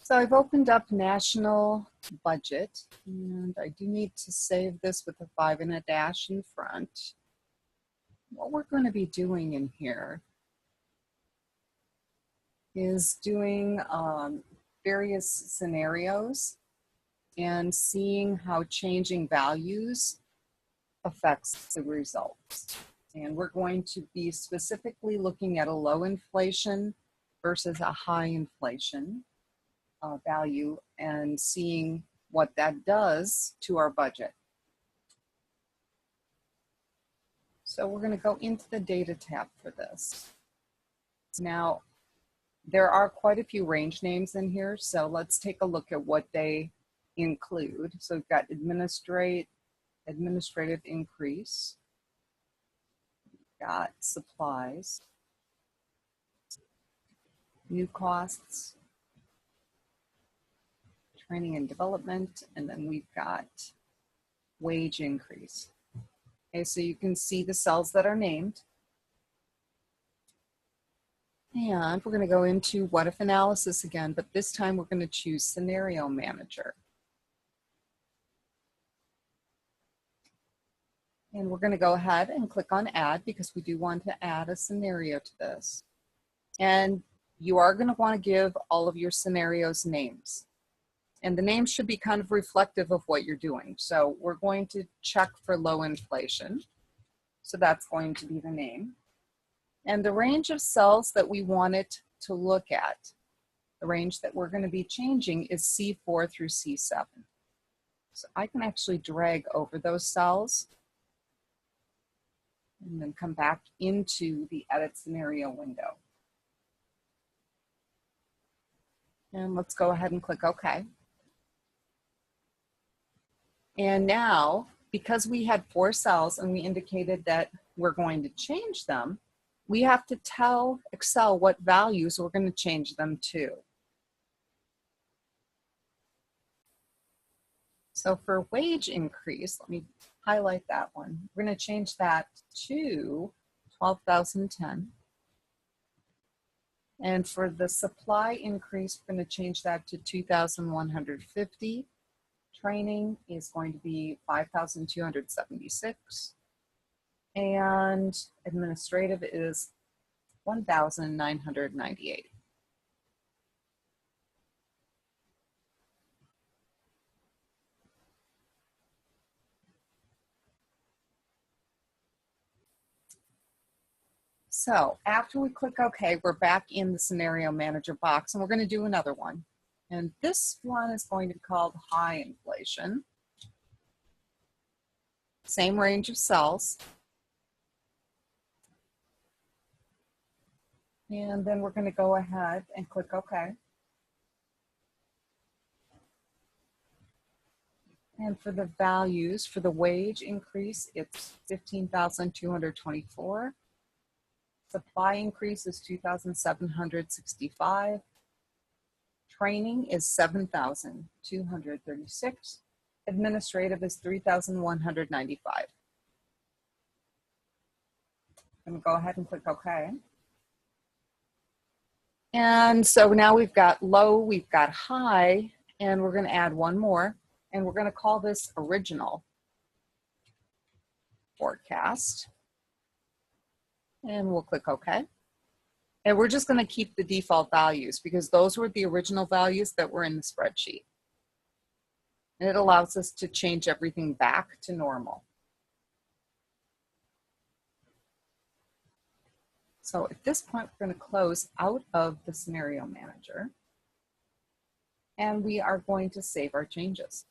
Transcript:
So I've opened up national budget, and I do need to save this with a 5 and a dash in front. What we're going to be doing in here is doing various scenarios and seeing how changing values affects the results. And we're going to be specifically looking at a low inflation versus a high inflation value and seeing what that does to our budget. So we're going to go into the data tab for this. Now, there are quite a few range names in here, so let's take a look at what they include. So we've got administrative increase, we've got supplies, new costs, training and development, and then we've got wage increase. Okay, so you can see the cells that are named. And we're going to go into what if analysis again, but this time we're going to choose scenario manager. And we're going to go ahead and click on add because we do want to add a scenario to this. And you are going to want to give all of your scenarios names. And the names should be kind of reflective of what you're doing. So we're going to check for low inflation. So that's going to be the name. And the range of cells that we want it to look at, the range that we're going to be changing is C4 through C7. So I can actually drag over those cells and then come back into the edit scenario window. And let's go ahead and click OK. And now, because we had 4 cells and we indicated that we're going to change them, we have to tell Excel what values we're going to change them to. So for wage increase, let me highlight that one. We're going to change that to 12,010. And for the supply increase, we're going to change that to 2,150. Training is going to be 5,276. And administrative is 1,998. So after we click OK, we're back in the scenario manager box, and we're going to do another one. And this one is going to be called high inflation. Same range of cells. And then we're going to go ahead and click OK. And for the values, for the wage increase, it's 15,224. Supply increase is 2,765. Training is 7,236. Administrative is 3,195. I'm going to go ahead and click OK. And so now we've got low, we've got high, and we're going to add one more, and we're going to call this original forecast. And we'll click OK. And we're just going to keep the default values because those were the original values that were in the spreadsheet. And it allows us to change everything back to normal. So at this point, we're going to close out of the scenario manager. And we are going to save our changes.